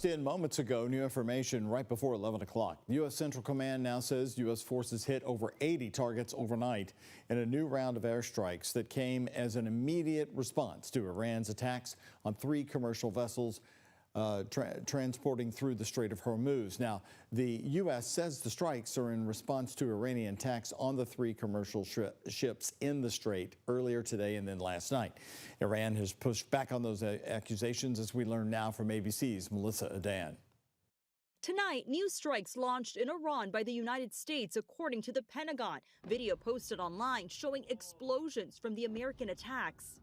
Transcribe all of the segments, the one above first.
Just in moments ago, new information right before 11 o'clock. The U.S. Central Command now says U.S. forces hit over 80 targets overnight in a new round of airstrikes that came as an immediate response to Iran's attacks on 3 commercial vessels transporting through the Strait of Hormuz. Now, the U.S. says the strikes are in response to Iranian attacks on the 3 commercial ships in the strait earlier today and then last night. Iran has pushed back on those accusations, as we learn now from ABC's Melissa Adan. Tonight, new strikes launched in Iran by the United States, according to the Pentagon. Video posted online showing explosions from the American attacks.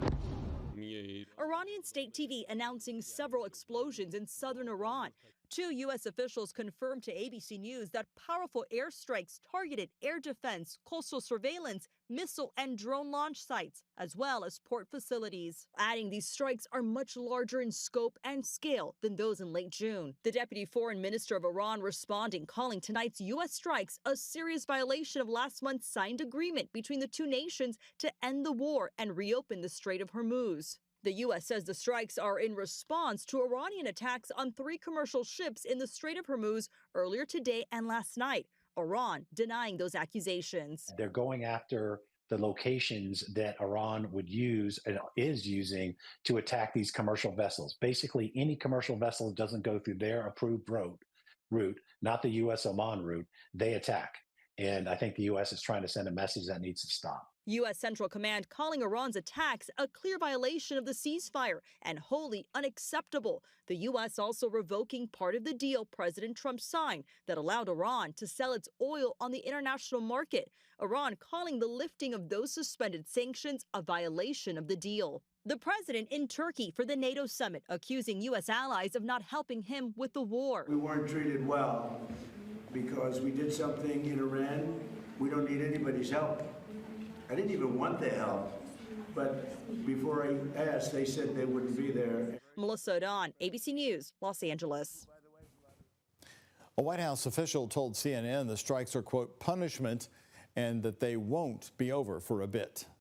Iranian state TV announcing several explosions in southern Iran. 2 U.S. officials confirmed to ABC News that powerful airstrikes targeted air defense, coastal surveillance, missile and drone launch sites, as well as port facilities. Adding these strikes are much larger in scope and scale than those in late June. The deputy foreign minister of Iran responding, calling tonight's U.S. strikes a serious violation of last month's signed agreement between the 2 nations to end the war and reopen the Strait of Hormuz. The U.S. says the strikes are in response to Iranian attacks on 3 commercial ships in the Strait of Hormuz earlier today and last night. Iran denying those accusations. They're going after the locations that Iran would use and is using to attack these commercial vessels. Basically, any commercial vessel that doesn't go through their approved route, not the U.S. Oman route, they attack. And I think the U.S. is trying to send a message that needs to stop. U.S. Central Command calling Iran's attacks a clear violation of the ceasefire and wholly unacceptable. The U.S. also revoking part of the deal President Trump signed that allowed Iran to sell its oil on the international market. Iran calling the lifting of those suspended sanctions a violation of the deal. The president in Turkey for the NATO summit, accusing U.S. allies of not helping him with the war. We weren't treated well because we did something in Iran. We don't need anybody's help. I didn't even want their help, but before I asked, they said they wouldn't be there. Melissa Adan, ABC News, Los Angeles. A White House official told CNN the strikes are, quote, punishment and that they won't be over for a bit.